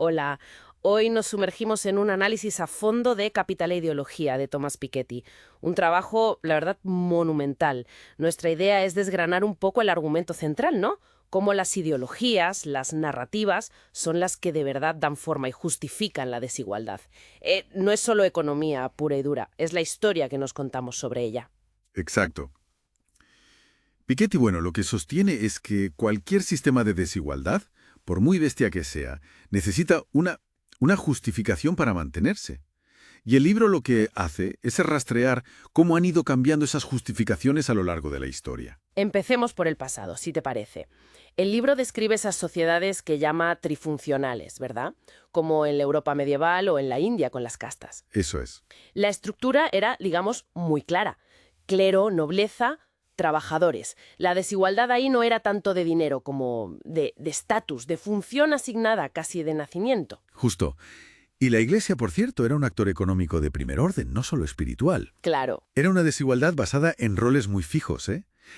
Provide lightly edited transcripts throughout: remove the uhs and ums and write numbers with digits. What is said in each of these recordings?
Hola, hoy nos sumergimos en un análisis a fondo de Capital e Ideología de Thomas Piketty. Un trabajo, la verdad, monumental. Nuestra idea es desgranar un poco el argumento central, ¿no? Cómo las ideologías, las narrativas, son las que de verdad dan forma y justifican la desigualdad. No es solo economía pura y dura, es la historia que nos contamos sobre ella. Exacto. Piketty, bueno, lo que sostiene es que cualquier sistema de desigualdad, por muy bestia que sea, necesita una justificación para mantenerse. Y el libro lo que hace es rastrear cómo han ido cambiando esas justificaciones a lo largo de la historia. Empecemos por el pasado, si te parece. El libro describe esas sociedades que llama trifuncionales, ¿verdad? Como en la Europa medieval o en la India con las castas. Eso es. La estructura era, digamos, muy clara. Clero, nobleza, trabajadores. La desigualdad ahí no era tanto de dinero como de estatus, de función asignada casi de nacimiento. Justo. Y la Iglesia, por cierto, era un actor económico de primer orden, no solo espiritual. Claro. Era una desigualdad basada en roles muy fijos,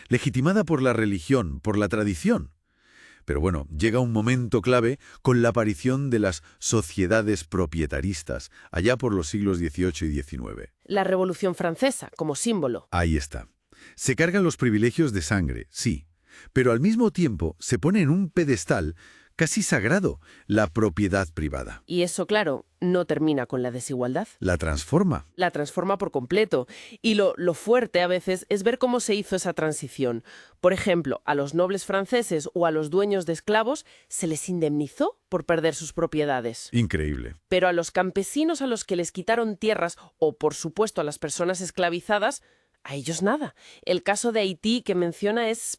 legitimada por la religión, por la tradición. Pero bueno, llega un momento clave con la aparición de las sociedades propietaristas, allá por los siglos XVIII y XIX. La Revolución Francesa, como símbolo. Ahí está. Se cargan los privilegios de sangre, sí, pero al mismo tiempo se pone en un pedestal casi sagrado la propiedad privada. Y eso, claro, no termina con la desigualdad. La transforma. La transforma por completo. Y lo fuerte a veces es ver cómo se hizo esa transición. Por ejemplo, a los nobles franceses o a los dueños de esclavos se les indemnizó por perder sus propiedades. Increíble. Pero a los campesinos a los que les quitaron tierras, o por supuesto a las personas esclavizadas, a ellos nada. El caso de Haití que menciona es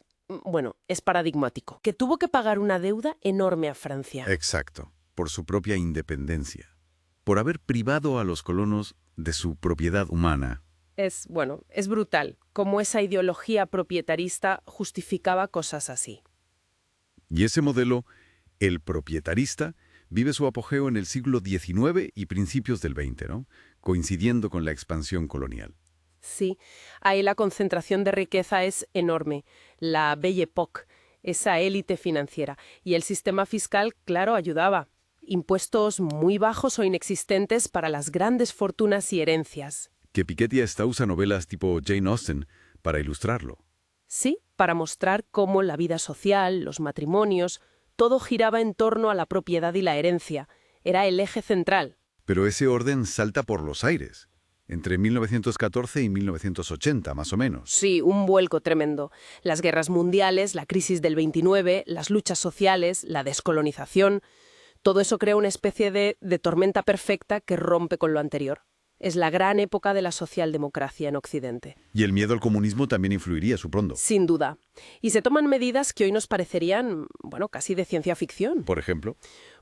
paradigmático, que tuvo que pagar una deuda enorme a Francia. Exacto, por su propia independencia, por haber privado a los colonos de su propiedad humana. Es brutal, cómo esa ideología propietarista justificaba cosas así. Y ese modelo, el propietarista, vive su apogeo en el siglo XIX y principios del XX, ¿no? Coincidiendo con la expansión colonial. Sí, ahí la concentración de riqueza es enorme, la Belle Époque, esa élite financiera. Y el sistema fiscal, claro, ayudaba. Impuestos muy bajos o inexistentes para las grandes fortunas y herencias. Que Piketty hasta usa novelas tipo Jane Austen para ilustrarlo. Sí, para mostrar cómo la vida social, los matrimonios, todo giraba en torno a la propiedad y la herencia. Era el eje central. Pero ese orden salta por los aires. Entre 1914 y 1980, más o menos. Sí, un vuelco tremendo. Las guerras mundiales, la crisis del 29, las luchas sociales, la descolonización, todo eso crea una especie de tormenta perfecta que rompe con lo anterior. Es la gran época de la socialdemocracia en Occidente. Y el miedo al comunismo también influiría, supongo. Sin duda. Y se toman medidas que hoy nos parecerían, casi de ciencia ficción. Por ejemplo.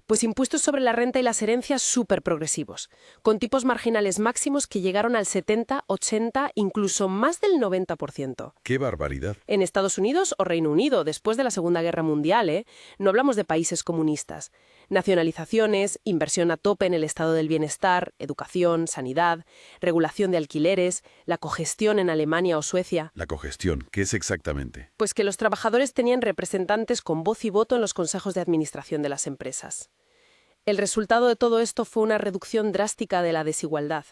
Pues impuestos sobre la renta y las herencias súper progresivos, con tipos marginales máximos que llegaron al 70, 80, incluso más del 90%. ¡Qué barbaridad! En Estados Unidos o Reino Unido, después de la Segunda Guerra Mundial, no hablamos de países comunistas. Nacionalizaciones, inversión a tope en el estado del bienestar, educación, sanidad, regulación de alquileres, la cogestión en Alemania o Suecia. La cogestión, ¿qué es exactamente? Pues que los trabajadores tenían representantes con voz y voto en los consejos de administración de las empresas. El resultado de todo esto fue una reducción drástica de la desigualdad.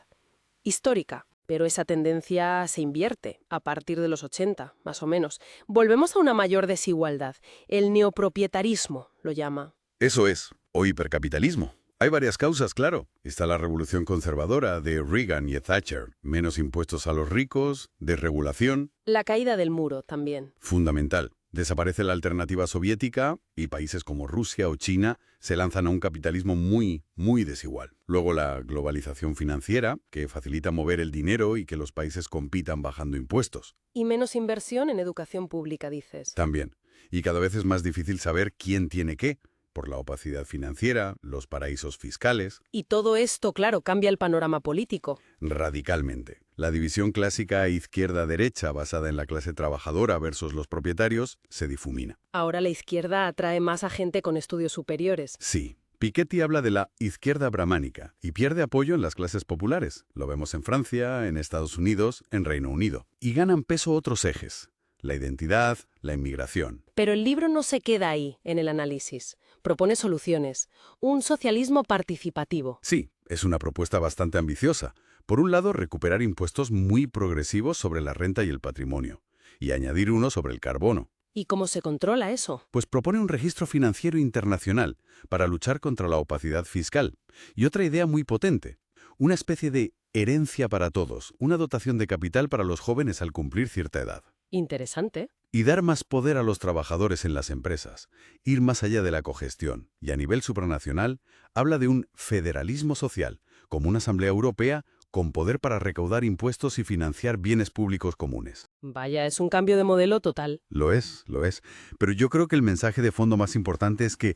Histórica, pero esa tendencia se invierte a partir de los 80, más o menos. Volvemos a una mayor desigualdad. El neopropietarismo lo llama. Eso es, o hipercapitalismo. Hay varias causas, claro. Está la revolución conservadora de Reagan y Thatcher. Menos impuestos a los ricos, desregulación. La caída del muro también. Fundamental. Desaparece la alternativa soviética y países como Rusia o China se lanzan a un capitalismo muy, muy desigual. Luego la globalización financiera, que facilita mover el dinero y que los países compitan bajando impuestos. Y menos inversión en educación pública, dices. También. Y cada vez es más difícil saber quién tiene qué, por la opacidad financiera, los paraísos fiscales. Y todo esto, claro, cambia el panorama político. Radicalmente. La división clásica izquierda-derecha basada en la clase trabajadora versus los propietarios se difumina. Ahora la izquierda atrae más a gente con estudios superiores. Sí. Piketty habla de la izquierda brahmánica y pierde apoyo en las clases populares. Lo vemos en Francia, en Estados Unidos, en Reino Unido. Y ganan peso otros ejes. La identidad, la inmigración. Pero el libro no se queda ahí, en el análisis. propone soluciones. Un socialismo participativo. Sí, es una propuesta bastante ambiciosa. Por un lado, recuperar impuestos muy progresivos sobre la renta y el patrimonio, y añadir uno sobre el carbono. ¿Y cómo se controla eso? Pues propone un registro financiero internacional para luchar contra la opacidad fiscal. Y otra idea muy potente, una especie de herencia para todos, una dotación de capital para los jóvenes al cumplir cierta edad. Interesante. Y dar más poder a los trabajadores en las empresas, ir más allá de la cogestión. Y a nivel supranacional, habla de un federalismo social, como una asamblea europea con poder para recaudar impuestos y financiar bienes públicos comunes. Vaya, es un cambio de modelo total. Lo es, lo es. Pero yo creo que el mensaje de fondo más importante es que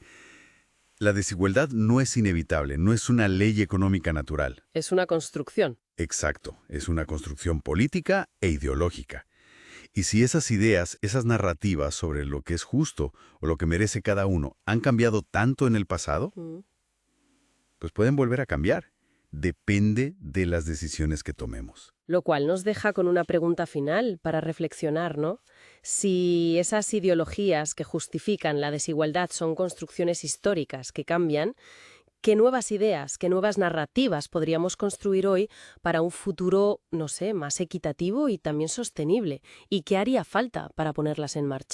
la desigualdad no es inevitable, no es una ley económica natural. Es una construcción. Exacto, es una construcción política e ideológica. Y si esas ideas, esas narrativas sobre lo que es justo o lo que merece cada uno han cambiado tanto en el pasado, pues pueden volver a cambiar. Depende de las decisiones que tomemos. Lo cual nos deja con una pregunta final para reflexionar, ¿no? Si esas ideologías que justifican la desigualdad son construcciones históricas que cambian, ¿qué nuevas ideas, qué nuevas narrativas podríamos construir hoy para un futuro, no sé, más equitativo y también sostenible? ¿Y qué haría falta para ponerlas en marcha?